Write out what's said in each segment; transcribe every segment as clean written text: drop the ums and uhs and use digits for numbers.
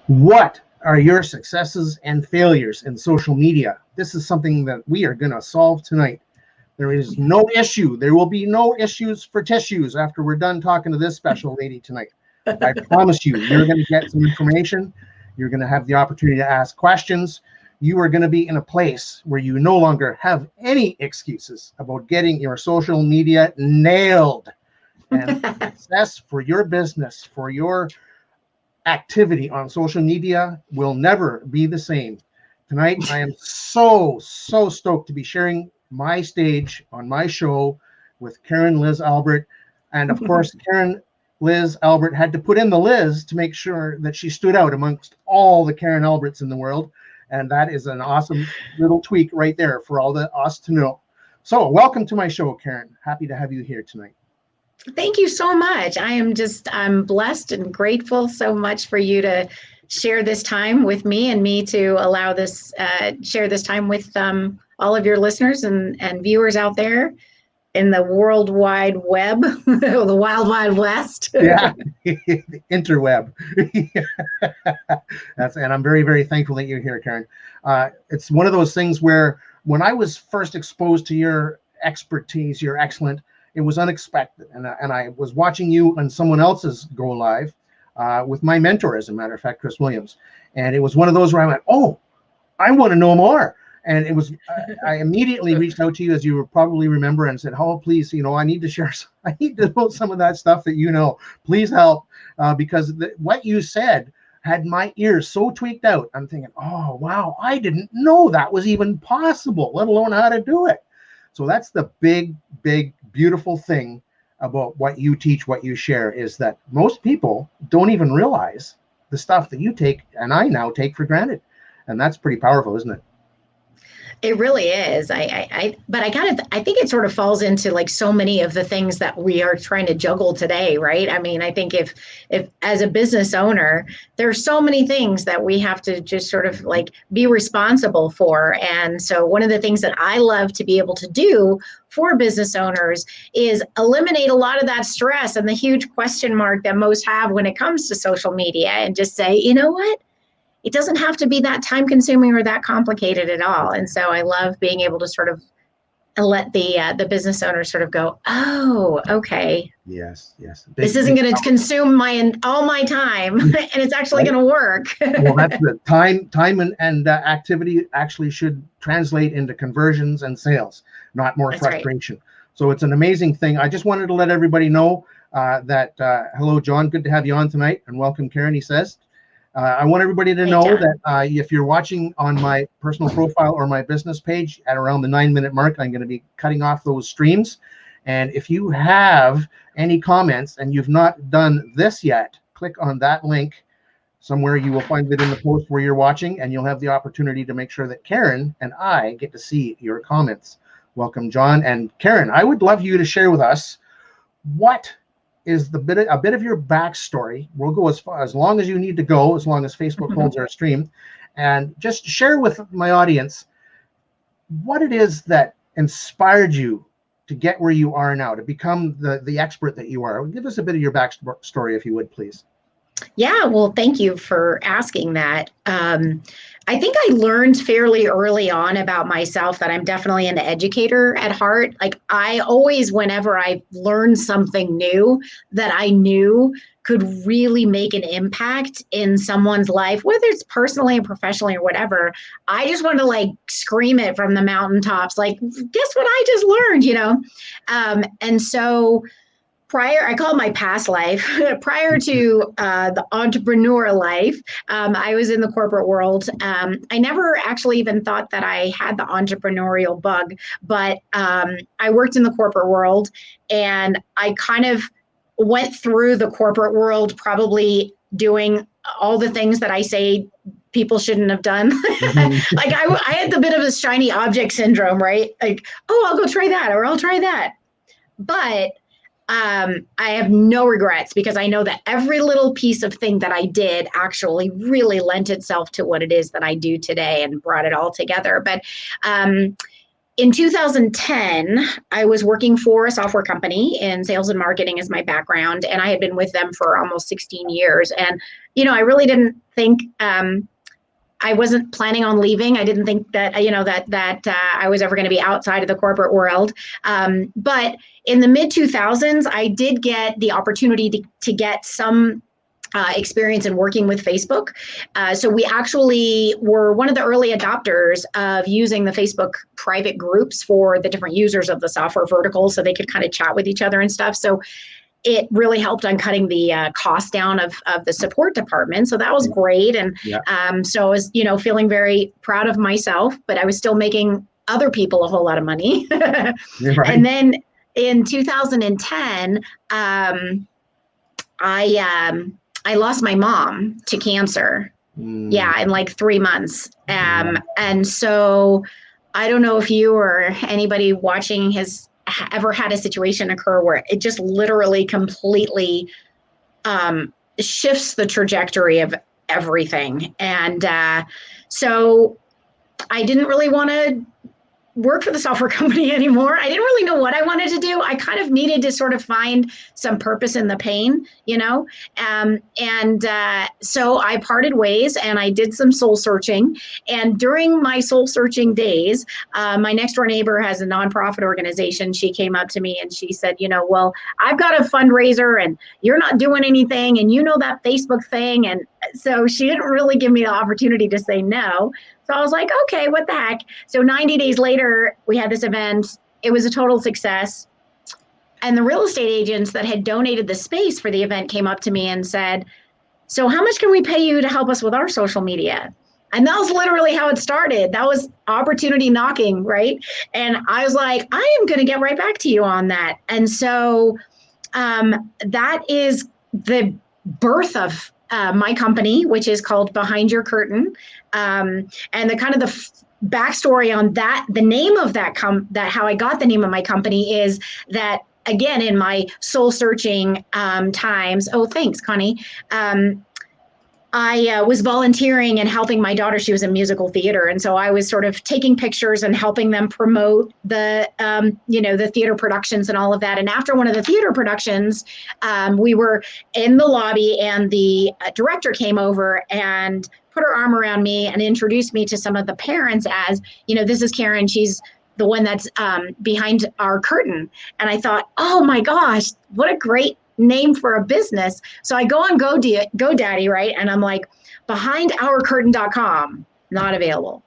What are your successes and failures in social media? This is something that we are going to solve tonight. There is no issue. There will be no issues for tissues after we're done talking to this special lady tonight. I promise you, you're going to get some information. You're going to have the opportunity to ask questions. You are going to be in a place where you no longer have any excuses about getting your social media nailed. And success for your business, for your activity on social media will never be the same. Tonight, I am so stoked to be sharing my stage on my show with Karen Liz Albert. And of course, Karen Liz Albert had to put in the Liz to make sure that she stood out amongst all the Karen Alberts in the world. And that is an awesome little tweak right there for all the us to know. So welcome to my show, Karen. Happy to have you here tonight. Thank you so much. I'm blessed and grateful so much for you to share this time with me and me to allow this, share this time with all of your listeners and viewers out there in the World Wide Web, the Wild Wide West. Yeah, the interweb. And I'm very thankful that you're here, Karen. It's one of those things where when I was first exposed to your expertise, you're excellent. It was unexpected, and I was watching you on someone else's go live with my mentor, as a matter of fact, Chris Williams, and it was one of those where I went, "Oh, I want to know more." And it was I immediately reached out to you, as you will probably remember, and said, "Oh, please, I need to share. I need to know some of that stuff that you know. Please help," because what you said had my ears so tweaked out. I'm thinking, "Oh, wow, I didn't know that was even possible, let alone how to do it." So that's the big, beautiful thing about what you teach, what you share, is that most people don't even realize the stuff that you take and I now take for granted. And that's pretty powerful, isn't it? It really is. But I think it sort of falls into like so many of the things that we are trying to juggle today, right? I mean, I think if as a business owner, there's so many things that we have to just sort of like be responsible for. And so one of the things that I love to be able to do for business owners is eliminate a lot of that stress and the huge question mark that most have when it comes to social media, and just say, you know what? It doesn't have to be that time consuming or that complicated at all. And so I love being able to sort of let the business owner sort of go, oh, okay. Yes. This isn't going to consume all my time, and it's actually going to work. Well, that's the time and activity actually should translate into conversions and sales, not more frustration. Right. So it's an amazing thing. I just wanted to let everybody know that, hello, John, good to have you on tonight, and welcome, Karen, he says. I want everybody to know that if you're watching on my personal profile or my business page at around the 9-minute mark, I'm going to be cutting off those streams. And if you have any comments and you've not done this yet, click on that link somewhere. You will find it in the post where you're watching, and you'll have the opportunity to make sure that Karen and I get to see your comments. Welcome, John. And Karen, I would love you to share with us what is a bit of your backstory. We'll go as long as you need to go, as long as Facebook holds our stream, and just share with my audience what it is that inspired you to get where you are now, to become the expert that you are. Give us a bit of your backstory, if you would, please. Yeah, well, thank you for asking that. I think I learned fairly early on about myself that I'm definitely an educator at heart. Like I always, whenever I learned something new that I knew could really make an impact in someone's life, whether it's personally and professionally or whatever, I just wanted to like scream it from the mountaintops, like, guess what I just learned, and so I call it my past life. Prior to the entrepreneur life, I was in the corporate world. I never actually even thought that I had the entrepreneurial bug, but I worked in the corporate world, and I kind of went through the corporate world probably doing all the things that I say people shouldn't have done. Like I had the bit of a shiny object syndrome, right? Like, oh, I'll go try that, or I'll try that. But I have no regrets because I know that every little piece of thing that I did actually really lent itself to what it is that I do today and brought it all together. But in 2010, I was working for a software company in sales and marketing as my background, and I had been with them for almost 16 years. And, you know, I really didn't think, I wasn't planning on leaving. I didn't think that, you know, that I was ever going to be outside of the corporate world. But in the mid 2000s, I did get the opportunity to get some experience in working with Facebook. So we actually were one of the early adopters of using the Facebook private groups for the different users of the software vertical so they could kind of chat with each other and stuff. So it really helped on cutting the cost down of the support department. So that was great. And so I was, you know, feeling very proud of myself, but I was still making other people a whole lot of money. Right. And then in 2010, I lost my mom to cancer. Yeah, in like 3 months. And so I don't know if you or anybody watching has ever had a situation occur where it just literally completely shifts the trajectory of everything. And so I didn't really want to work for the software company anymore. I didn't really know what I wanted to do. I kind of needed to sort of find some purpose in the pain, you know? So I parted ways and I did some soul searching. And during my soul searching days, my next door neighbor has a nonprofit organization. She came up to me and she said, you know, well, I've got a fundraiser and you're not doing anything. And you know that Facebook thing. And so she didn't really give me the opportunity to say no. So I was like, okay, what the heck? So 90 days later, we had this event. It was a total success. And the real estate agents that had donated the space for the event came up to me and said, so how much can we pay you to help us with our social media? And that was literally how it started. That was opportunity knocking, right? And I was like, I am going to get right back to you on that. And so that is the birth of my company, which is called Behind Your Curtain. And the kind of the backstory on that, the name of that how I got the name of my company is that, again, in my soul searching times, oh, thanks, Connie. I was volunteering and helping my daughter. She was in musical theater. And so I was sort of taking pictures and helping them promote the, the theater productions and all of that. And after one of the theater productions, we were in the lobby and the director came over and put her arm around me and introduced me to some of the parents as, you know, this is Karen. She's the one that's behind our curtain. And I thought, oh my gosh, what a great name for a business. So I go on GoDaddy, right? And I'm like, behindourcurtain.com, not available.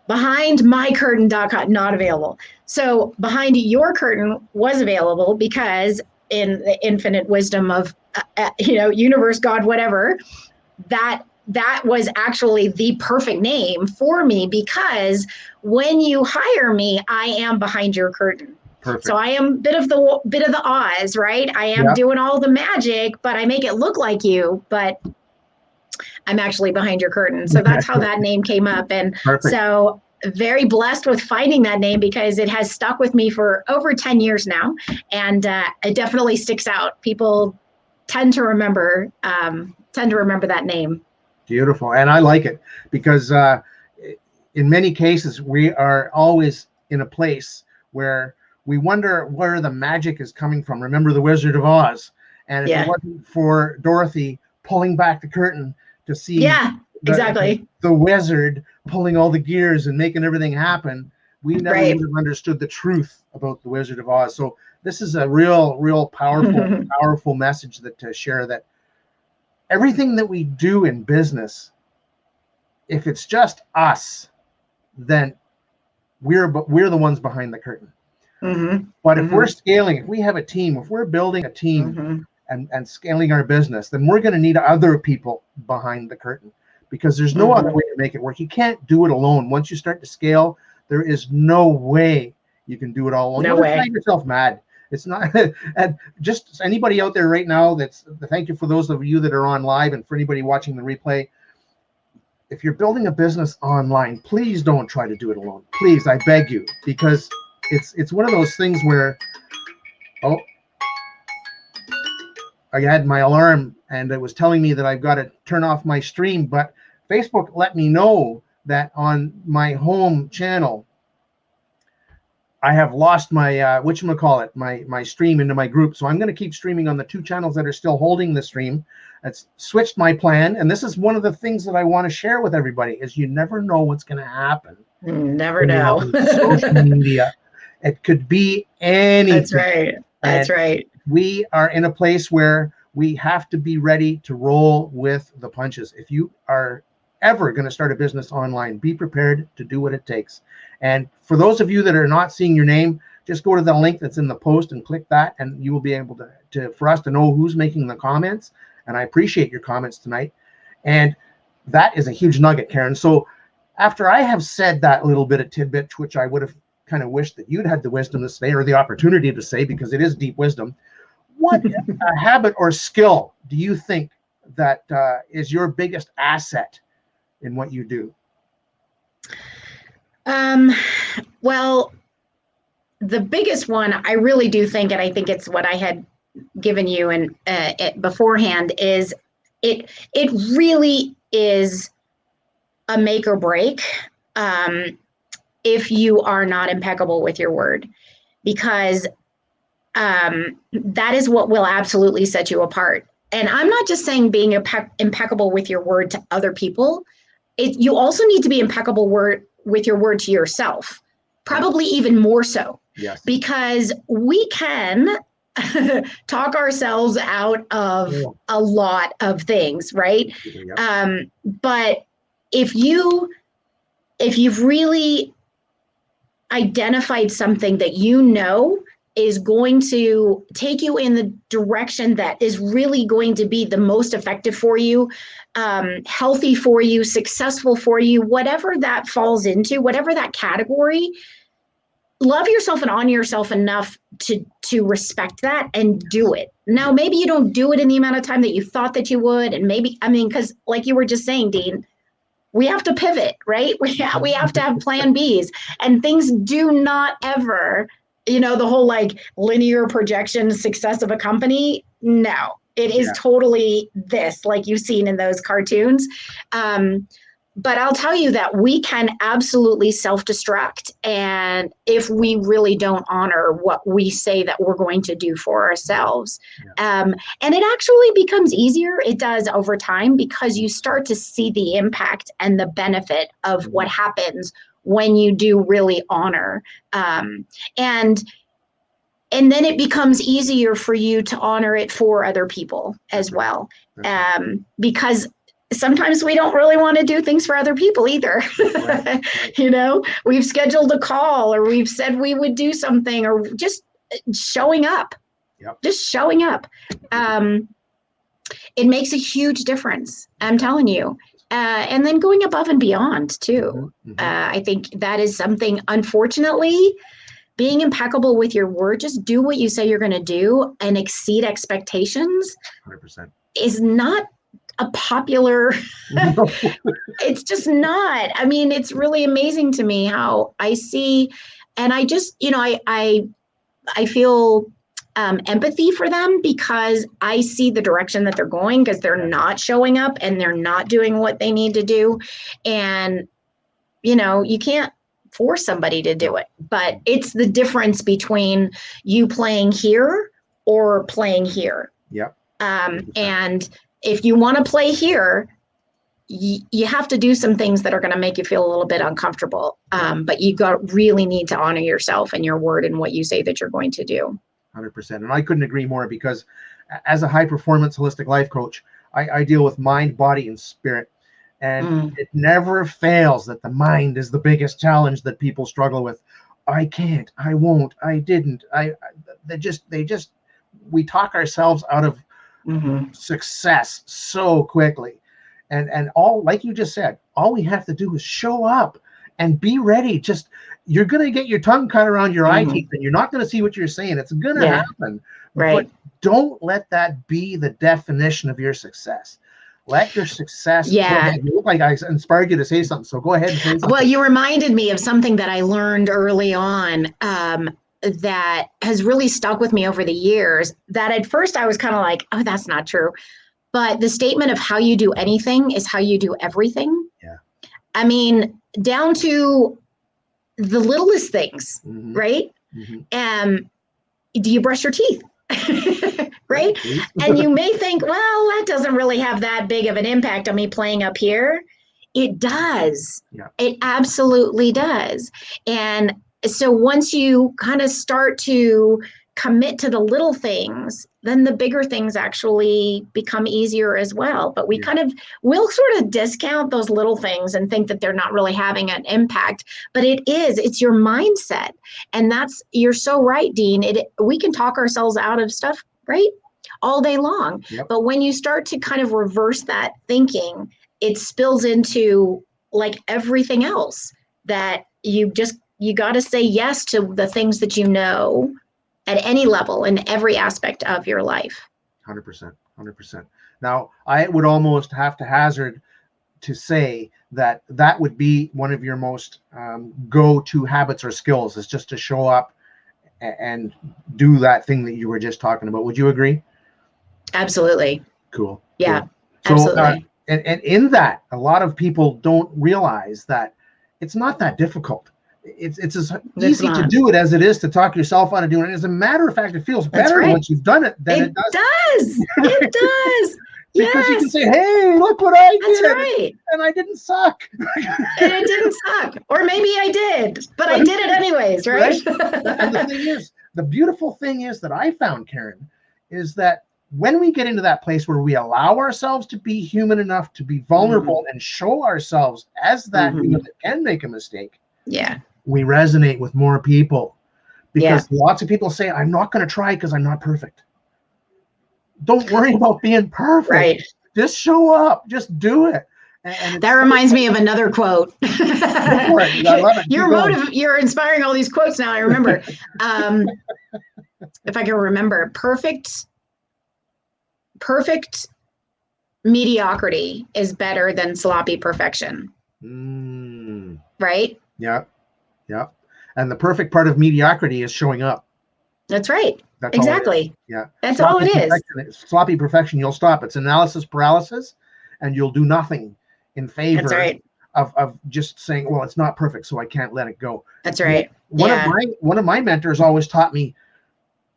Behindmycurtain.com, not available. So Behind Your Curtain was available because in the infinite wisdom of, universe, God, whatever, that was actually the perfect name for me because when you hire me, I am behind your curtain. Perfect. So I am bit of the Oz, right? I am doing all the magic, but I make it look like you, but I'm actually behind your curtain. So that's how that name came up. And so very blessed with finding that name because it has stuck with me for over 10 years now. And it definitely sticks out. People tend to remember that name. Beautiful. And I like it because in many cases, we are always in a place where we wonder where the magic is coming from. Remember the Wizard of Oz. And if it wasn't for Dorothy pulling back the curtain to see the wizard pulling all the gears and making everything happen, we never would have understood the truth about the Wizard of Oz. So this is a real powerful, powerful message to share that everything that we do in business, if it's just us, then we're the ones behind the curtain. But if we're scaling, if we have a team, if we're building a team and scaling our business, then we're going to need other people behind the curtain because there's no other way to make it work. You can't do it alone. Once you start to scale, there is no way you can do it all alone. You'll drive yourself mad. It's not. And just anybody out there right now, thank you for those of you that are on live and for anybody watching the replay. If you're building a business online, please don't try to do it alone. Please, I beg you, because it's one of those things where, I had my alarm and it was telling me that I've got to turn off my stream, but Facebook let me know that on my home channel, I have lost my whatchamacallit, my stream into my group. So I'm going to keep streaming on the 2 channels that are still holding the stream. It's switched my plan. And this is one of the things that I want to share with everybody is you never know what's going to happen. Never know. Social media. It could be anything. That's right. That's right. We are in a place where we have to be ready to roll with the punches. If you are ever going to start a business online, be prepared to do what it takes. And for those of you that are not seeing your name, just go to the link that's in the post and click that, and you will be able to for us to know who's making the comments. And I appreciate your comments tonight. And that is a huge nugget, Karen. So after I have said that little bit of tidbit, which I would have kind of wished that you'd had the wisdom to say, or the opportunity to say, because it is deep wisdom, what habit or skill do you think that is your biggest asset in what you do? Well, the biggest one, I really do think, and I think it's what I had given you and beforehand, is it really is a make or break if you are not impeccable with your word, because that is what will absolutely set you apart. And I'm not just saying being impeccable with your word to other people. You also need to be impeccable with your word to yourself, probably even more so. Yes. Because we can talk ourselves out of a lot of things, right? Yeah. But if you've really identified something that you know is going to take you in the direction that is really going to be the most effective for you, healthy for you, successful for you, whatever that falls into, whatever that category, love yourself and honor yourself enough to respect that and do it. Now, maybe you don't do it in the amount of time that you thought that you would. And maybe, I mean, because like you were just saying, Dean, we have to pivot, right? We have to have plan Bs, and things do not ever, the whole like linear projection success of a company. No, it is totally this, like you've seen in those cartoons. But I'll tell you that we can absolutely self-destruct, and if we really don't honor what we say that we're going to do for ourselves. And it actually becomes easier. It does over time, because you start to see the impact and the benefit of what happens when you do really honor. And then it becomes easier for you to honor it for other people as well. Because sometimes we don't really want to do things for other people either. Right. We've scheduled a call, or we've said we would do something, or just showing up. Just showing up. It makes a huge difference, I'm telling you. And then going above and beyond too. I think that is something, unfortunately, being impeccable with your word, just do what you say you're going to do and exceed expectations 100%. Is not a popular, it's just not. I mean, it's really amazing to me how I see, and I just, I feel empathy for them, because I see the direction that they're going, because they're not showing up and they're not doing what they need to do. And, you can't force somebody to do it, but it's the difference between you playing here or playing here. Yep. And if you want to play here, you have to do some things that are going to make you feel a little bit uncomfortable. But you really need to honor yourself and your word and what you say that you're going to do. 100%. And I couldn't agree more, because as a high performance holistic life coach, I deal with mind, body, and spirit. And it never fails that the mind is the biggest challenge that people struggle with. I can't, I won't, I didn't, we talk ourselves out of success so quickly. And all, like you just said, all we have to do is show up and be ready. You're going to get your tongue cut around your eye teeth, and you're not going to see what you're saying. It's going to happen. Right. But don't let that be the definition of your success. Let your success. Yeah. You look like I inspired you to say something, so go ahead and say something. Well, you reminded me of something that I learned early on. that has really stuck with me over the years, that at first I was kind of like, oh, that's not true. But the statement of how you do anything is how you do everything. Yeah. I mean, down to the littlest things, right? Do you brush your teeth? Right? And you may think, well, that doesn't really have that big of an impact on me playing up here. It does. Yeah. It absolutely does. And so once you kind of start to commit to the little things, then the bigger things actually become easier as well. But we'll sort of discount those little things and think that they're not really having an impact, but it's your mindset. And you're so right, Dean. We can talk ourselves out of stuff, right? All day long. Yep. But when you start to kind of reverse that thinking, it spills into like everything else, that you got to say yes to the things that you know at any level in every aspect of your life. 100%. Now, I would almost have to hazard to say that would be one of your most go-to habits or skills, is just to show up and do that thing that you were just talking about. Would you agree? Absolutely. Cool. Yeah, cool. So, absolutely. And in that, a lot of people don't realize that it's not that difficult. It's as easy to do it as it is to talk yourself out of doing it. As a matter of fact, it feels better once you've done it than it does. It does. Because you can say, hey, look what I did. That's right. And I didn't suck. And it didn't suck. Or maybe I did, but I did it anyways, right? And the thing is, the beautiful thing is that I found, Karen, is that when we get into that place where we allow ourselves to be human enough to be vulnerable and show ourselves as that human that can make a mistake, we resonate with more people. Because lots of people say, I'm not going to try because I'm not perfect. Don't worry about being perfect. Right. Just show up. Just do it. And that reminds me of another quote. I love it. You're inspiring all these quotes now. I remember. If I can remember, perfect mediocrity is better than sloppy perfection. Right? Yeah. And the perfect part of mediocrity is showing up. That's right. That's exactly. Yeah. That's all it is. Sloppy perfection, you'll stop. It's analysis paralysis, and you'll do nothing in favor of just saying, well, it's not perfect, so I can't let it go. That's right. One of my mentors always taught me,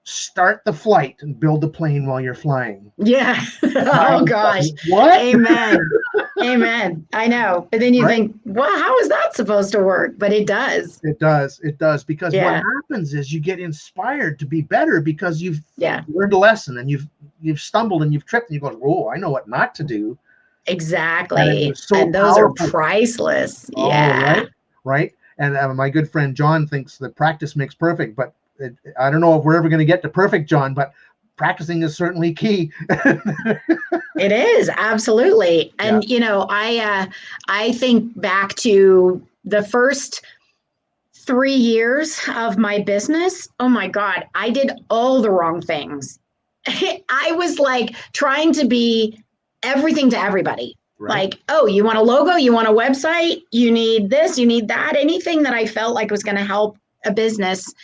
start the flight and build the plane while you're flying. Yeah. Oh gosh. What? Amen. Amen. I know. And then you think, well, how is that supposed to work? But it does. It does. Because what happens is you get inspired to be better because you've learned a lesson, and you've stumbled and you've tripped, and you go, oh, I know what not to do. Exactly. And those are priceless. Right. And my good friend John thinks that practice makes perfect, but I don't know if we're ever going to get to perfect, John, but practicing is certainly key. It is, absolutely. And, I think back to the first 3 years of my business. Oh my God, I did all the wrong things. I was like trying to be everything to everybody. Like, oh, you want a logo? You want a website? You need this, you need that, anything that I felt like was going to help a business.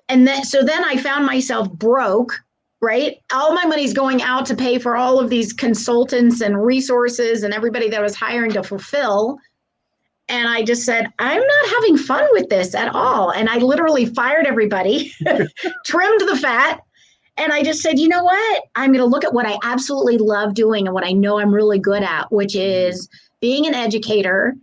And then I found myself broke, right? All my money's going out to pay for all of these consultants and resources and everybody that I was hiring to fulfill. And I just said, I'm not having fun with this at all. And I literally fired everybody, trimmed the fat. And I just said, you know what? I'm going to look at what I absolutely love doing and what I know I'm really good at, which is being an educator,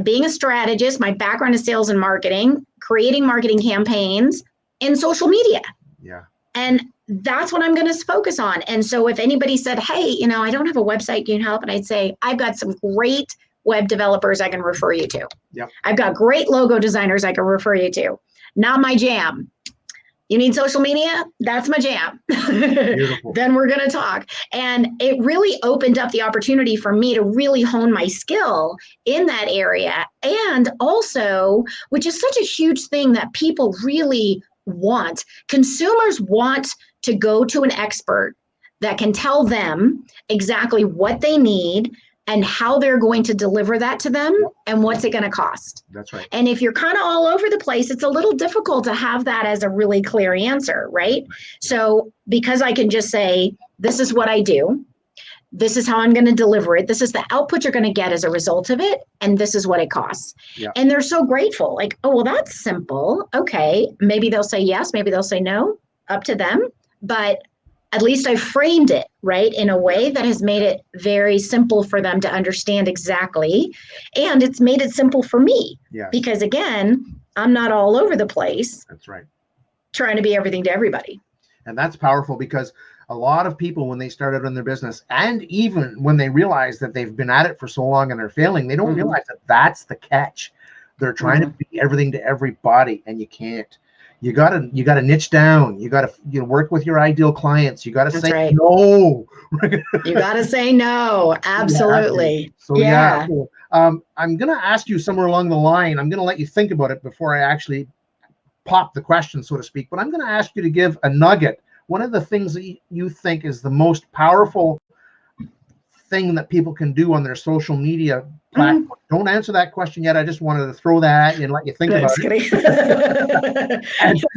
being a strategist. My background is sales and marketing, creating marketing campaigns in social media. Yeah. And that's what I'm going to focus on. And so if anybody said, hey, I don't have a website, can you help? And I'd say, I've got some great web developers I can refer you to. Yep. I've got great logo designers I can refer you to. Not my jam. You need social media? That's my jam. Then we're going to talk. And it really opened up the opportunity for me to really hone my skill in that area. And also, which is such a huge thing that people really want, consumers want to go to an expert that can tell them exactly what they need, and how they're going to deliver that to them and what's it going to cost. That's right. And if you're kind of all over the place, it's a little difficult to have that as a really clear answer, right? So because I can just say, this is what I do, this is how I'm going to deliver it, this is the output you're going to get as a result of it, and this is what it costs. Yeah. And they're so grateful. Like, oh, well, that's simple. Okay. Maybe they'll say yes, maybe they'll say no, up to them. But at least I framed it, right, in a way that has made it very simple for them to understand exactly. And it's made it simple for me. Yes. Because again, I'm not all over the place. That's right. Trying to be everything to everybody. And that's powerful, because a lot of people, when they start out in their business, and even when they realize that they've been at it for so long and they're failing, they don't realize that that's the catch. They're trying to be everything to everybody, and you can't. You gotta niche down. You gotta work with your ideal clients. You gotta say no. You gotta say no. Absolutely. So yeah. Cool. I'm gonna ask you somewhere along the line. I'm gonna let you think about it before I actually pop the question, so to speak. But I'm gonna ask you to give a nugget. One of the things that you think is the most powerful thing that people can do on their social media platform. Don't answer that question yet. I just wanted to throw that at you and let you think about it.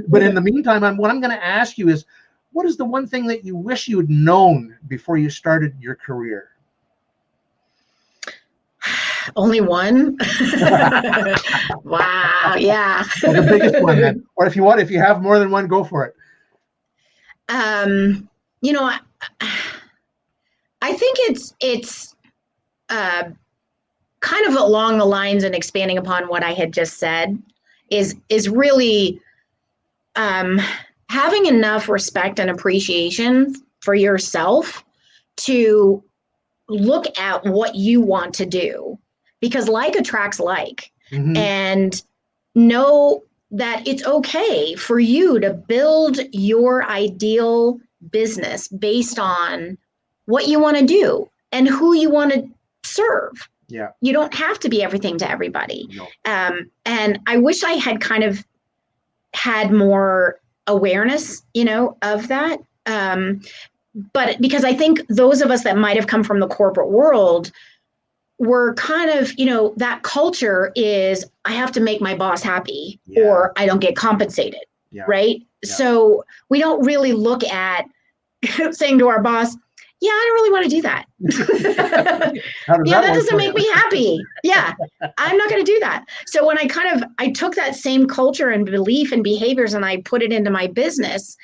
But in the meantime, what I'm going to ask you is, what is the one thing that you wish you had known before you started your career? Only one? Wow. Yeah. Well, the biggest one then. Or if you have more than one, go for it. I think it's kind of along the lines and expanding upon what I had just said is really having enough respect and appreciation for yourself to look at what you want to do, because like attracts like, and know that it's okay for you to build your ideal business based on what you want to do and who you want to serve. Yeah. You don't have to be everything to everybody. No. And I wish I had kind of had more awareness, of that. But because I think those of us that might have come from the corporate world were kind of, that culture is, I have to make my boss happy or I don't get compensated. Yeah. Right. Yeah. So we don't really look at saying to our boss, yeah, I don't really want to do that. That doesn't make me happy. Yeah, I'm not going to do that. So when I took that same culture and belief and behaviors and I put it into my business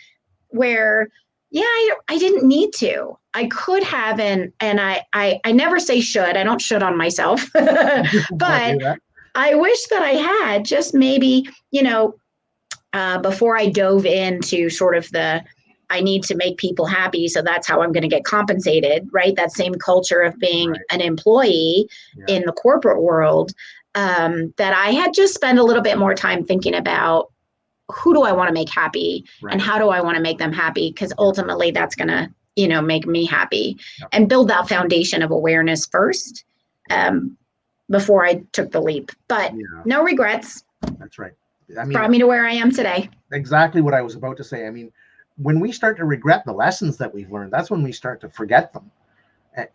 where, I didn't need to. I could have, and I never say should. I don't should on myself. But I wish that I had just maybe, before I dove into sort of I need to make people happy, so that's how I'm going to get compensated, right? That same culture of being an employee in the corporate world, that I had just spent a little bit more time thinking about who do I want to make happy and how do I want to make them happy? Because ultimately that's going to, make me happy and build that foundation of awareness first before I took the leap. But no regrets. That's right. Brought me to where I am today. Exactly what I was about to say. I mean, when we start to regret the lessons that we've learned, that's when we start to forget them.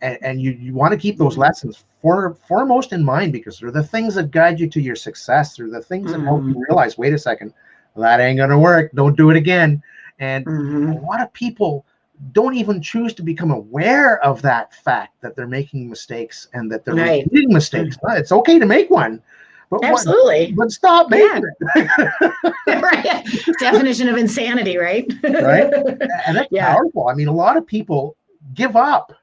And you want to keep those lessons foremost in mind, because they're the things that guide you to your success. They're the things that help you realize, wait a second, that ain't going to work. Don't do it again. And a lot of people don't even choose to become aware of that fact that they're making mistakes and that they're repeating mistakes. It's okay to make one. But absolutely. But stop making it. Right. Definition of insanity, right? Right. And that's powerful. I mean, a lot of people give up.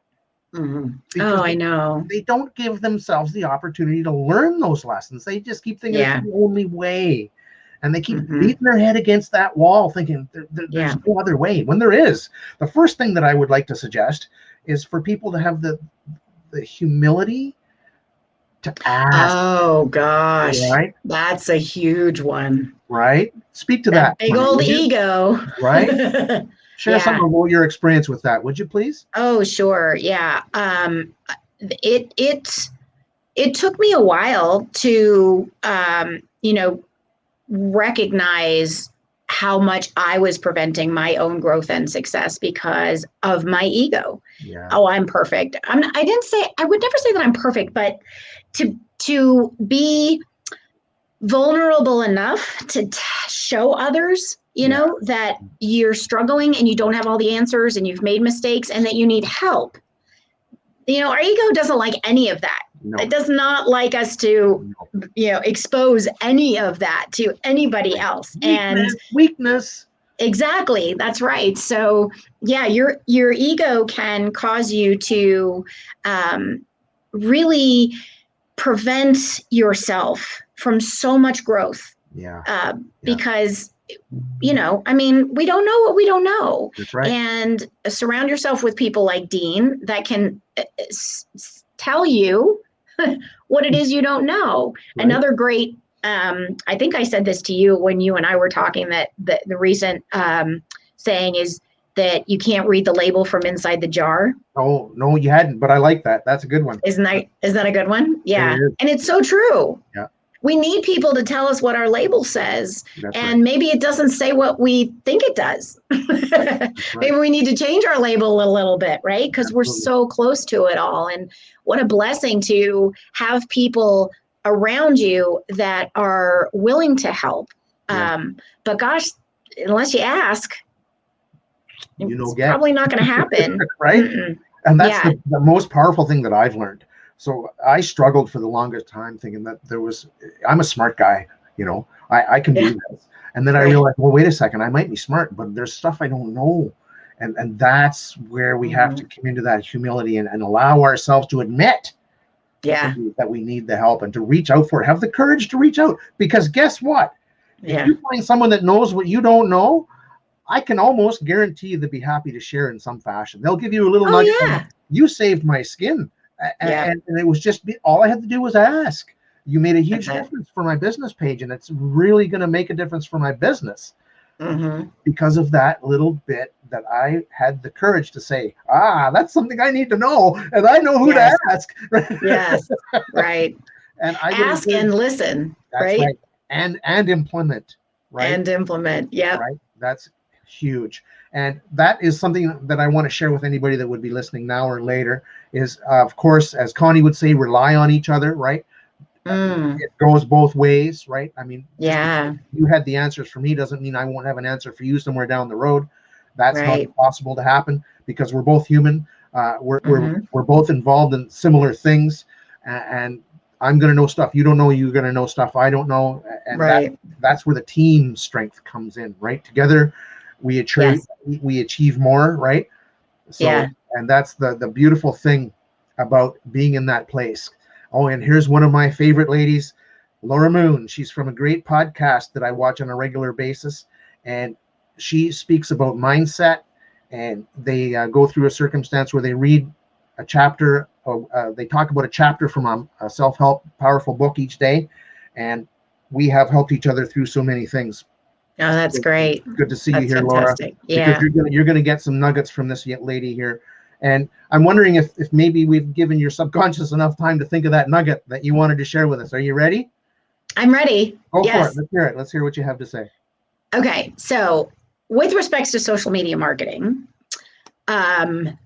Oh, I know. They don't give themselves the opportunity to learn those lessons. They just keep thinking it's the only way. And they keep beating their head against that wall thinking there's no other way, when there is. The first thing that I would like to suggest is for people to have the humility to ask. Oh gosh, right? That's a huge one. Right? Speak to that. Big old ego. Right? Share some of your experience with that, would you please? Oh, sure. Yeah. It took me a while to recognize how much I was preventing my own growth and success because of my ego. Yeah. Oh, I'm perfect. I would never say that I'm perfect, but to be vulnerable enough to show others, you know, that you're struggling and you don't have all the answers and you've made mistakes and that you need help. You know, our ego doesn't like any of that. No. It does not like us to, you know, expose any of that to anybody else. Weakness. Exactly. That's right. So yeah, your ego can cause you to really prevent yourself from so much growth. Because, you know, I mean, we don't know what we don't know. That's right. And surround yourself with people like Dean that can tell you what it is you don't know. Right. Another great, I think I said this to you when you and I were talking, that the recent saying is that you can't read the label from inside the jar. Oh, no, you hadn't, but I like that. That's a good one. Isn't that a good one? Yeah. And it's so true. Yeah. We need people to tell us what our label says. That's and right. Maybe it doesn't say what we think it does. Right. Maybe we need to change our label a little bit, right? Because we're so close to it all. And what a blessing to have people around you that are willing to help. Yeah. But gosh, unless you ask, it's probably not going to happen. Right? Mm-mm. And that's the most powerful thing that I've learned. So I struggled for the longest time thinking that I'm a smart guy, you know, I can do this. And then I realized, well, wait a second, I might be smart, but there's stuff I don't know. And that's where we have to come into that humility and allow ourselves to admit that we need the help and to reach out for it. Have the courage to reach out, because guess what? If you find someone that knows what you don't know, I can almost guarantee they'll be happy to share in some fashion. They'll give you a little nugget. You saved my skin. And it was just all I had to do was ask. You made a huge difference for my business page, and it's really going to make a difference for my business because of that little bit that I had the courage to say, that's something I need to know, and I know who to ask. Yes, right. And I ask and listen, right? And implement, right? And implement, right. That's huge. And that is something that I want to share with anybody that would be listening now or later is, of course, as Connie would say, rely on each other, right? It goes both ways, right? I mean, you had the answers for me doesn't mean I won't have an answer for you somewhere down the road. That's not possible to happen because we're both human. We're both involved in similar things, and I'm going to know stuff you don't know. You're going to know stuff I don't know, and that's where the team strength comes in, right? Together, we achieve more, right? So, and that's the beautiful thing about being in that place. Oh, and here's one of my favorite ladies, Laura Moon. She's from a great podcast that I watch on a regular basis, and she speaks about mindset, and they go through a circumstance where they read a chapter, they talk about a chapter from a self-help powerful book each day, and we have helped each other through so many things. Oh, that's great. Good to see you here, fantastic. Laura. Yeah. Because you're gonna get some nuggets from this lady here. And I'm wondering if maybe we've given your subconscious enough time to think of that nugget that you wanted to share with us. Are you ready? I'm ready. Go for it. Let's hear it. Let's hear what you have to say. Okay. So with respects to social media marketing, I'm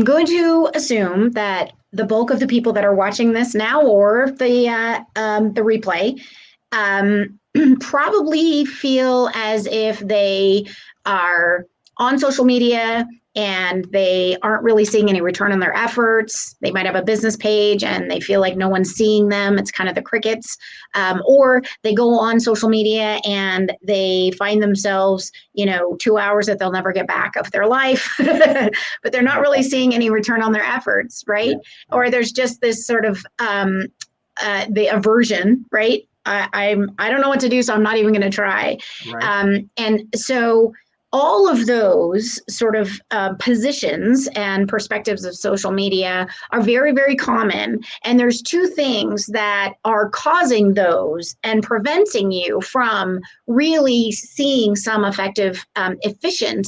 going to assume that the bulk of the people that are watching this now or the replay probably feel as if they are on social media and they aren't really seeing any return on their efforts. They might have a business page and they feel like no one's seeing them. It's kind of the crickets. Or they go on social media and they find themselves, 2 hours that they'll never get back of their life, but they're not really seeing any return on their efforts, right? Yeah. Or there's just this sort of the aversion, right? I don't know what to do, so I'm not even going to try. Right. And so all of those sort of positions and perspectives of social media are very, very common. And there's two things that are causing those and preventing you from really seeing some effective, effective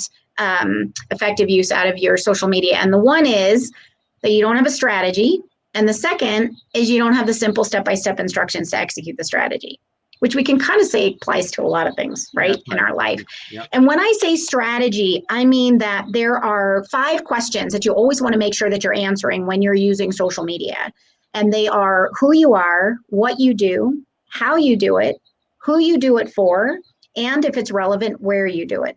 use out of your social media. And the one is that you don't have a strategy. And the second is you don't have the simple step-by-step instructions to execute the strategy. which we can kind of say applies to a lot of things, right, in our life. Yep. And when I say strategy, I mean that there are 5 questions that you always want to make sure that you're answering when you're using social media. And they are who you are, what you do, how you do it, who you do it for, and if it's relevant, where you do it.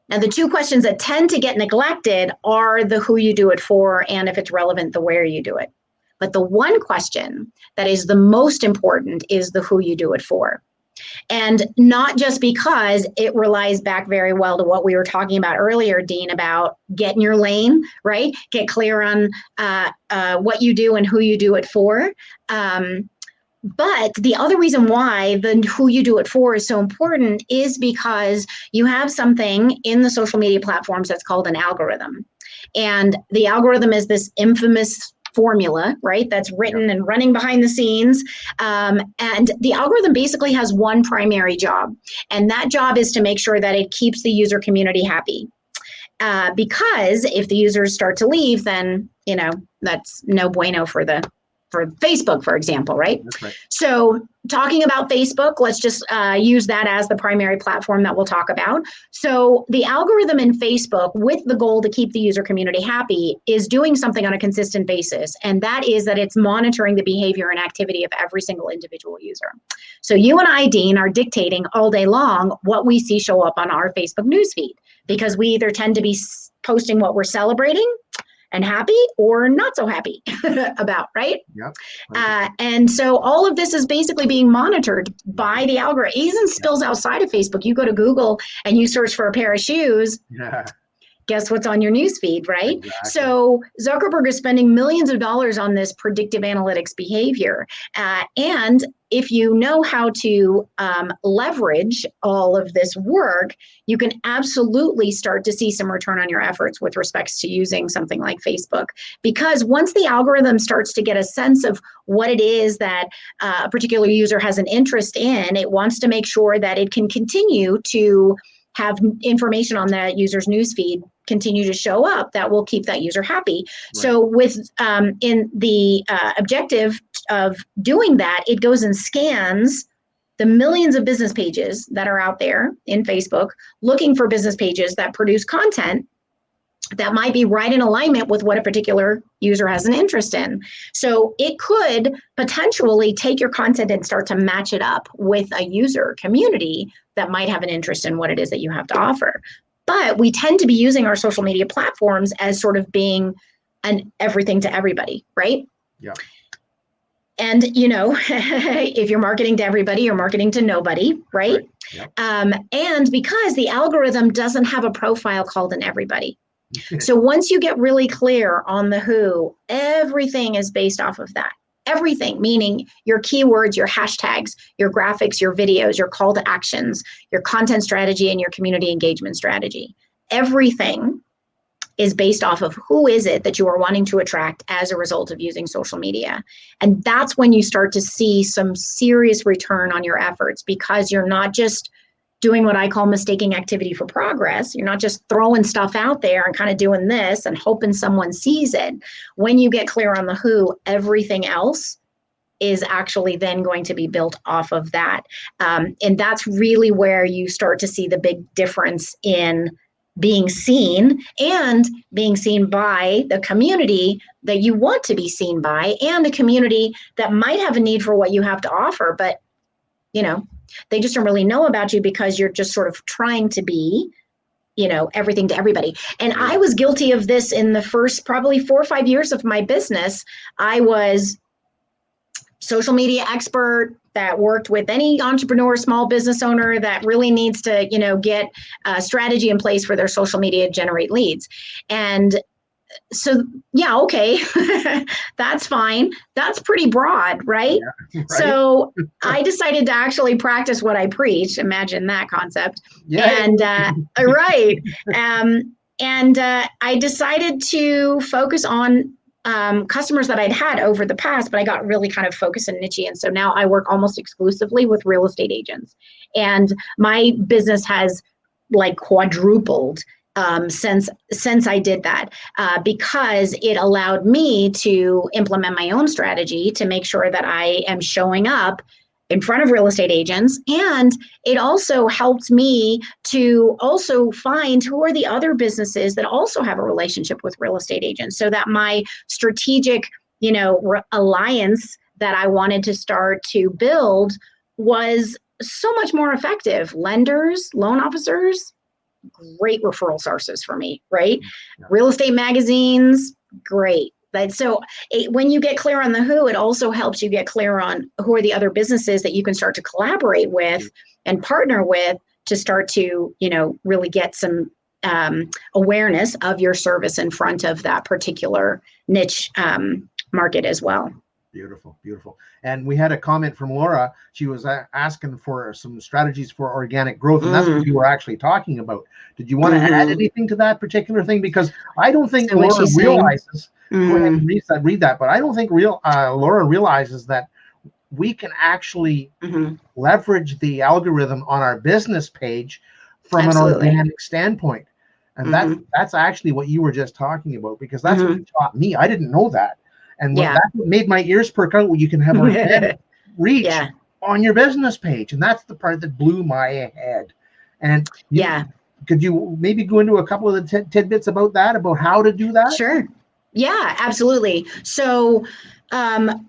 Now, the 2 questions that tend to get neglected are the who you do it for and if it's relevant, the where you do it. But the one question that is the most important is the who you do it for. And not just because it relies back very well to what we were talking about earlier, Dean, about get in your lane, right? Get clear on what you do and who you do it for. But the other reason why the who you do it for is so important is because you have something in the social media platforms that's called an algorithm. And the algorithm is this infamous formula, right, that's written and running behind the scenes. And the algorithm basically has one primary job. And that job is to make sure that it keeps the user community happy. Because if the users start to leave, then, that's no bueno for Facebook, for example, right? That's right. So talking about Facebook, let's just use that as the primary platform that we'll talk about. So the algorithm in Facebook, with the goal to keep the user community happy, is doing something on a consistent basis. And that is that it's monitoring the behavior and activity of every single individual user. So you and I, Dean, are dictating all day long what we see show up on our Facebook newsfeed, because we either tend to be posting what we're celebrating and happy or not so happy about, right? Yep. And so all of this is basically being monitored by the algorithm. Even spills outside of Facebook. You go to Google and you search for a pair of shoes. Yeah. Guess what's on your newsfeed, right? Exactly. So Zuckerberg is spending millions of dollars on this predictive analytics behavior. And if you know how to leverage all of this work, you can absolutely start to see some return on your efforts with respects to using something like Facebook. Because once the algorithm starts to get a sense of what it is that a particular user has an interest in, it wants to make sure that it can continue to have information on that user's newsfeed continue to show up that will keep that user happy. Right. So with in the objective of doing that, it goes and scans the millions of business pages that are out there in Facebook, looking for business pages that produce content that might be right in alignment with what a particular user has an interest in. So it could potentially take your content and start to match it up with a user community that might have an interest in what it is that you have to offer. But we tend to be using our social media platforms as sort of being an everything to everybody, right? Yeah. And, if you're marketing to everybody, you're marketing to nobody, right? Yep. And because the algorithm doesn't have a profile called an everybody. So once you get really clear on the who, everything is based off of that. Everything, meaning your keywords, your hashtags, your graphics, your videos, your call to actions, your content strategy, and your community engagement strategy. Everything is based off of who is it that you are wanting to attract as a result of using social media. And that's when you start to see some serious return on your efforts, because you're not just doing what I call mistaking activity for progress. You're not just throwing stuff out there and kind of doing this and hoping someone sees it. When you get clear on the who, everything else is actually then going to be built off of that. And that's really where you start to see the big difference in being seen, and being seen by the community that you want to be seen by, and the community that might have a need for what you have to offer, but they just don't really know about you because you're just sort of trying to be, everything to everybody. And I was guilty of this in the first probably 4 or 5 years of my business. I was social media expert that worked with any entrepreneur, small business owner that really needs to, get a strategy in place for their social media to generate leads. And so, yeah, okay, that's fine. That's pretty broad, right? Yeah, right. So I decided to actually practice what I preach. Imagine that concept. Yeah. And right. And I decided to focus on customers that I'd had over the past, but I got really kind of focused and niche. And so now I work almost exclusively with real estate agents. And my business has quadrupled since I did that, because it allowed me to implement my own strategy to make sure that I am showing up in front of real estate agents. And it also helped me to also find who are the other businesses that also have a relationship with real estate agents, so that my strategic, alliance that I wanted to start to build was so much more effective. Lenders, loan officers, great referral sources for me, right? Yeah. Real estate magazines, great. When you get clear on the who, it also helps you get clear on who are the other businesses that you can start to collaborate with and partner with to start to, really get some awareness of your service in front of that particular niche market as well. Beautiful, beautiful. And we had a comment from Laura. She was asking for some strategies for organic growth, and that's what you were actually talking about. Did you want to add anything to that particular thing? Because I don't think Laura realizes. Go ahead and read that. But I don't think Laura realizes that we can actually leverage the algorithm on our business page from an organic standpoint, and that's actually what you were just talking about, because that's what you taught me. I didn't know that. And that made my ears perk out, when you can have organic reach on your business page. And that's the part that blew my head. And could you maybe go into a couple of the tidbits about that, about how to do that? Sure. Yeah, absolutely. So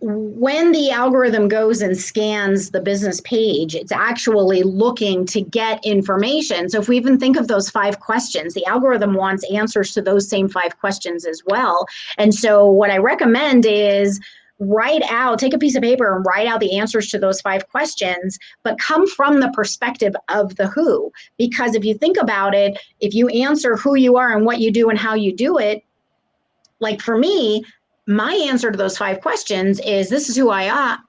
when the algorithm goes and scans the business page, it's actually looking to get information. So if we even think of those 5 questions, the algorithm wants answers to those same 5 questions as well. And so what I recommend is take a piece of paper and write out the answers to those 5 questions, but come from the perspective of the who. Because if you think about it, if you answer who you are and what you do and how you do it, like for me, my answer to those 5 questions is, this is who I am,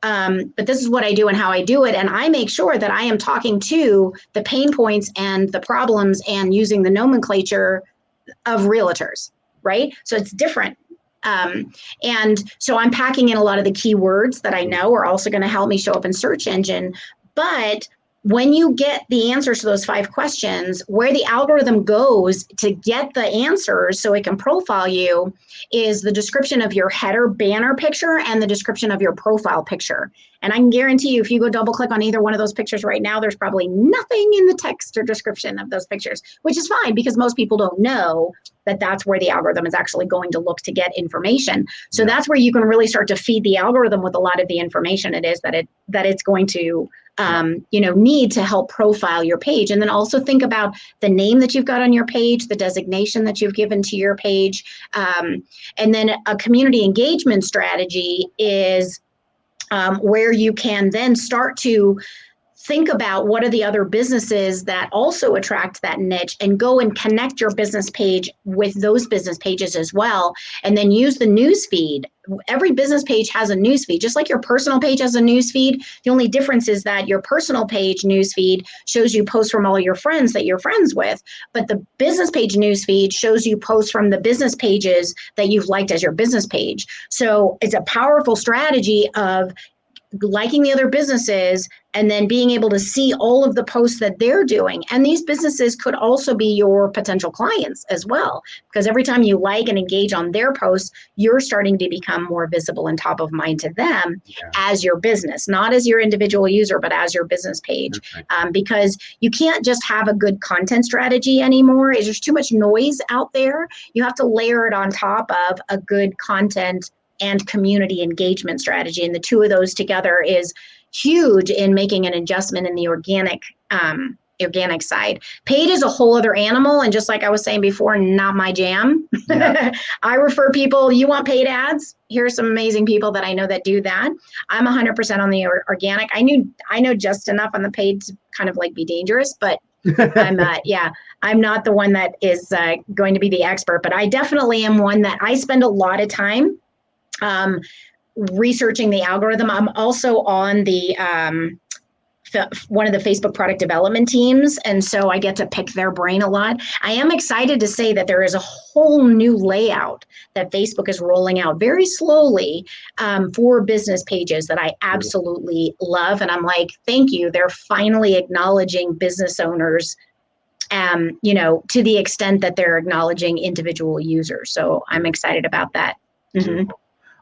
but this is what I do and how I do it. And I make sure that I am talking to the pain points and the problems and using the nomenclature of realtors, right? So it's different. And so I'm packing in a lot of the keywords that I know are also going to help me show up in search engine. But when you get the answers to those 5 questions, where the algorithm goes to get the answers so it can profile you is the description of your header banner picture and the description of your profile picture. And I can guarantee you, if you go double click on either one of those pictures right now, there's probably nothing in the text or description of those pictures, which is fine, because most people don't know that that's where the algorithm is actually going to look to get information. So that's where you can really start to feed the algorithm with a lot of the information it is that it's going to need to help profile your page. And then also think about the name that you've got on your page, the designation that you've given to your page. And then a community engagement strategy is where you can then start to think about what are the other businesses that also attract that niche, and go and connect your business page with those business pages as well. And then use the news feed. Every business page has a news feed, just like your personal page has a news feed. The only difference is that your personal page news feed shows you posts from all your friends that you're friends with, but the business page news feed shows you posts from the business pages that you've liked as your business page. So it's a powerful strategy of liking the other businesses and then being able to see all of the posts that they're doing. And these businesses could also be your potential clients as well, because every time you like and engage on their posts, you're starting to become more visible and top of mind to them as your business, not as your individual user, but as your business page. Because you can't just have a good content strategy anymore. There's too much noise out there. You have to layer it on top of a good content and community engagement strategy. And the two of those together is huge in making an adjustment in the organic side. Paid is a whole other animal. And just like I was saying before, not my jam. I refer people, you want paid ads? Here's some amazing people that I know that do that. I'm 100% on the organic. I know just enough on the paid to kind of like be dangerous, but I'm not the one that is going to be the expert, but I definitely am one that I spend a lot of time researching the algorithm. I'm also on the one of the Facebook product development teams, and so I get to pick their brain a lot. I am excited to say that there is a whole new layout that Facebook is rolling out very slowly for business pages that I absolutely love, and I'm like, thank you. They're finally acknowledging business owners, to the extent that they're acknowledging individual users. So I'm excited about that.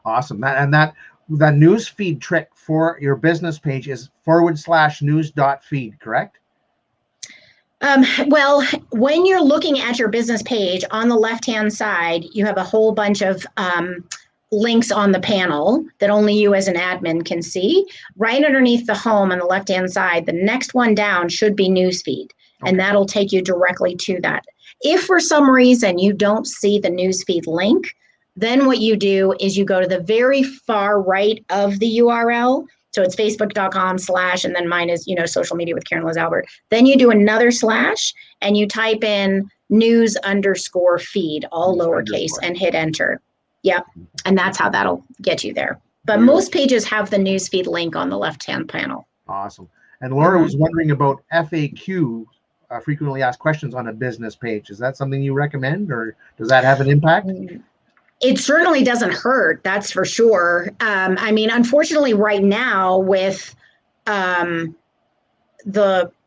Awesome. That the news feed trick for your business page is /news.feed, correct? Well, when you're looking at your business page, on the left-hand side, you have a whole bunch of links on the panel that only you as an admin can see. Right underneath the home on the left-hand side, the next one down should be newsfeed, and that'll take you directly to that. If for some reason you don't see the newsfeed link, then what you do is you go to the very far right of the URL. So it's facebook.com/ and then mine is, social media with Karen Liz Albert. Then you do another / and you type in news_feed, all lowercase, and hit enter. Yep. And that's how that'll get you there. But most pages have the newsfeed link on the left-hand panel. Awesome. And Laura was wondering about FAQ, frequently asked questions on a business page. Is that something you recommend, or does that have an impact? It certainly doesn't hurt, that's for sure. I mean, unfortunately, right now with the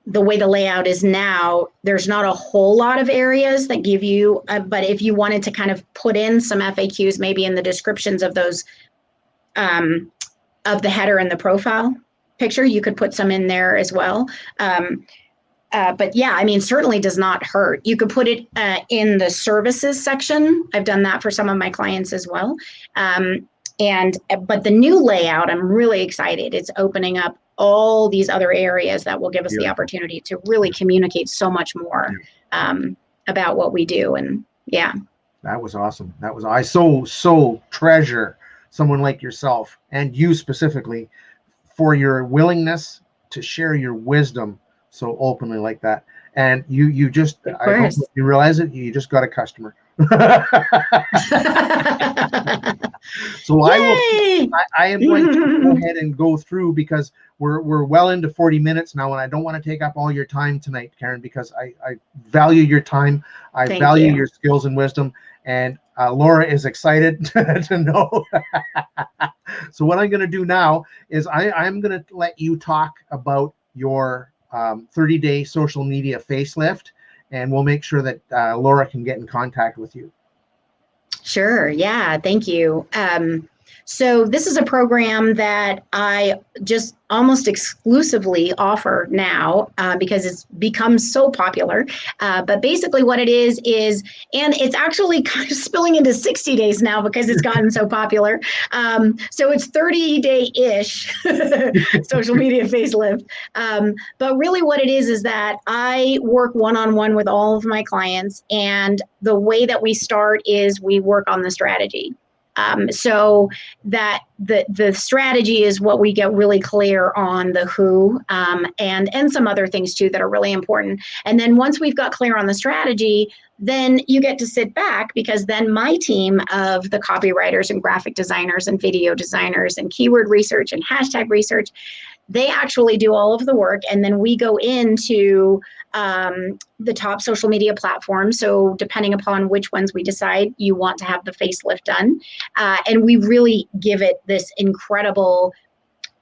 way the layout is now, there's not a whole lot of areas that give you, but if you wanted to kind of put in some FAQs, maybe in the descriptions of those, of the header and the profile picture, you could put some in there as well. But yeah, I mean, certainly does not hurt. You could put it in the services section. I've done that for some of my clients as well. But the new layout, I'm really excited. It's opening up all these other areas that will give us the opportunity to really communicate so much more about what we do. And yeah. That was awesome. I so treasure someone like yourself, and you specifically, for your willingness to share your wisdom so openly like that. And you just, I don't know if you realize it, you just got a customer. So I am going to go ahead and go through, because we're well into 40 minutes now, and I don't want to take up all your time tonight, Karen, because I value your time. I value your skills and wisdom, and Laura is excited to know. So what I'm going to do now is I'm going to let you talk about your 30-day social media facelift, and we'll make sure that Laura can get in contact with you. Sure. Yeah. Thank you. So this is a program that I just almost exclusively offer now because it's become so popular. But basically what it is, and it's actually kind of spilling into 60 days now because it's gotten so popular. So it's 30-day-ish social media facelift. But really what it is that I work one-on-one with all of my clients. And the way that we start is we work on the strategy. So that the strategy is what we get really clear on, the who, and some other things too that are really important. And then once we've got clear on the strategy, then you get to sit back, because then my team of the copywriters and graphic designers and video designers and keyword research and hashtag research, they actually do all of the work. And then we go into the top social media platforms. So depending upon which ones we decide you want to have the facelift done. And we really give it this incredible,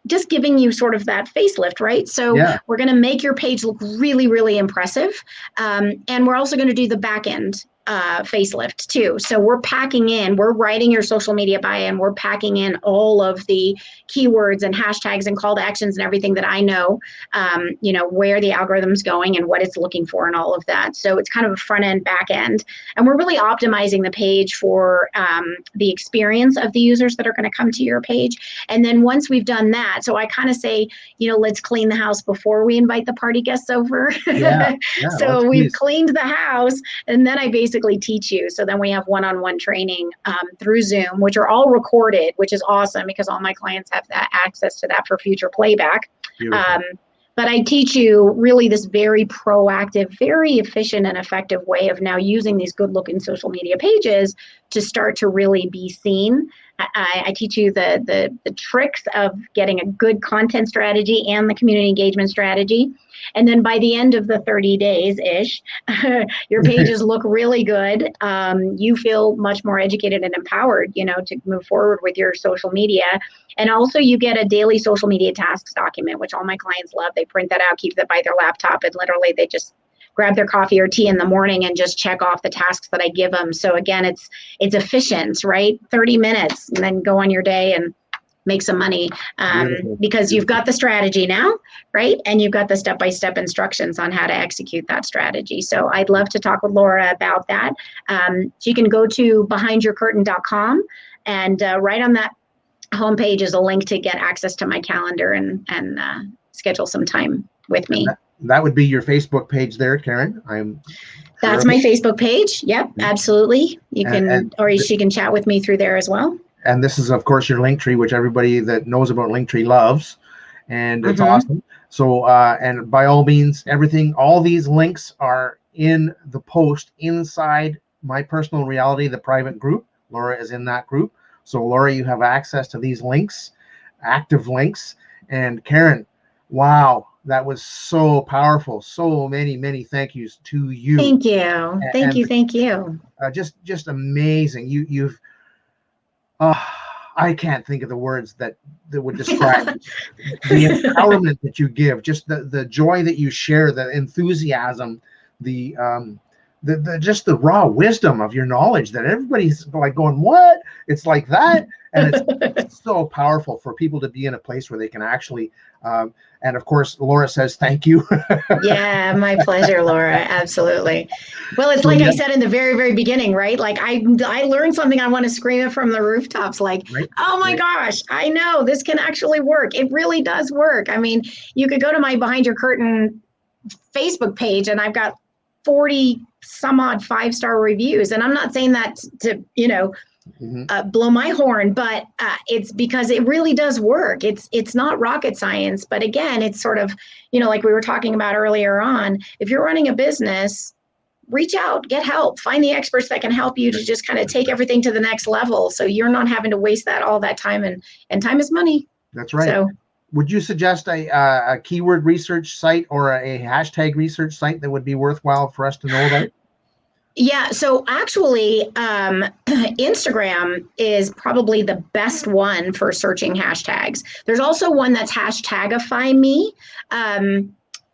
just giving you sort of that facelift, right? So we're going to make your page look really, really impressive. And we're also going to do the back end facelift too. So we're writing your social media buy-in, we're packing in all of the keywords and hashtags and call to actions and everything that I know, where the algorithm's going and what it's looking for and all of that. So it's kind of a front end, back end. And we're really optimizing the page for the experience of the users that are going to come to your page. And then once we've done that, so I kind of say, let's clean the house before we invite the party guests over. So we've cleaned the house, and then I basically teach you. So then we have one-on-one training through Zoom, which are all recorded, which is awesome because all my clients have that access to that for future playback. But I teach you really this very proactive, very efficient and effective way of now using these good looking social media pages to start to really be seen. I teach you the tricks of getting a good content strategy and the community engagement strategy. And then by the end of the 30 days-ish, your pages look really good. You feel much more educated and empowered, to move forward with your social media. And also you get a daily social media tasks document, which all my clients love. They print that out, keep it by their laptop, and literally they just grab their coffee or tea in the morning and just check off the tasks that I give them. So again, it's efficient, right? 30 minutes and then go on your day and make some money, because you've got the strategy now, right? And you've got the step-by-step instructions on how to execute that strategy. So I'd love to talk with Laura about that. You can go to behindyourcurtain.com, and right on that homepage is a link to get access to my calendar and schedule some time with me. That would be your Facebook page there, Karen. That's my Facebook page. Yep, absolutely. You can, or she can chat with me through there as well. And this is, of course, your Linktree, which everybody that knows about Linktree loves, and it's awesome. So, and by all means, all these links are in the post inside My Personal Reality, the private group. Laura is in that group. So, Laura, you have access to these links, active links. And Karen, wow, that was so powerful. So many thank yous to you. Thank you. Thank you. Just amazing. You've I can't think of the words that would describe the empowerment that you give, just the joy that you share, the enthusiasm, the just the raw wisdom of your knowledge that everybody's like going, what? It's like that. And it's so powerful for people to be in a place where they can actually, and of course, Laura says, thank you. Yeah, my pleasure, Laura. Absolutely. Well, it's like I said in the very beginning, right? Like I learned something, I want to scream it from the rooftops, like, oh my gosh, I know this can actually work. It really does work. I mean, you could go to my Behind Your Curtain Facebook page, and I've got 40 some odd 5-star reviews. And I'm not saying that to, blow my horn, but it's because it really does work. It's not rocket science, but again, it's sort of, like we were talking about earlier on, if you're running a business, reach out, get help, find the experts that can help you to just kind of take everything to the next level. So you're not having to waste all that time, and time is money. That's right. So would you suggest a keyword research site or a hashtag research site that would be worthwhile for us to know about? Yeah, so actually, Instagram is probably the best one for searching hashtags. There's also one that's Hashtagify Me,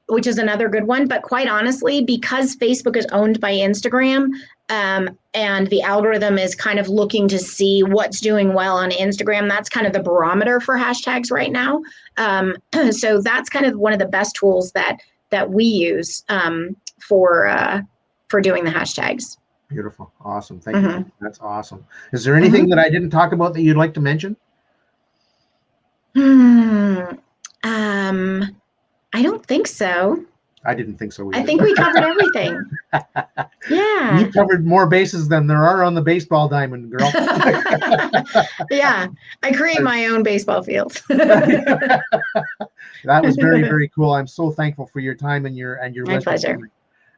which is another good one. But quite honestly, because Facebook is owned by Instagram, and the algorithm is kind of looking to see what's doing well on Instagram, that's kind of the barometer for hashtags right now. So that's kind of one of the best tools that we use for doing the hashtags. Beautiful. Awesome. Thank you. That's awesome. Is there anything that I didn't talk about that you'd like to mention? I don't think so. I didn't think so either. I think we covered everything. Yeah. You covered more bases than there are on the baseball diamond, girl. Yeah. I create my own baseball field. That was very cool. I'm so thankful for your time and your My pleasure.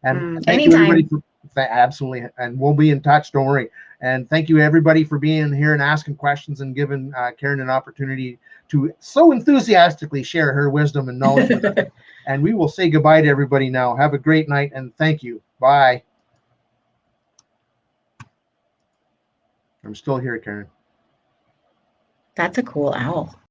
And thank you everybody for absolutely, and we'll be in touch, don't worry. And thank you everybody for being here and asking questions and giving Karen an opportunity to so enthusiastically share her wisdom and knowledge with us. And we will say goodbye to everybody now. Have a great night, and thank you. Bye. I'm still here, Karen. That's a cool owl.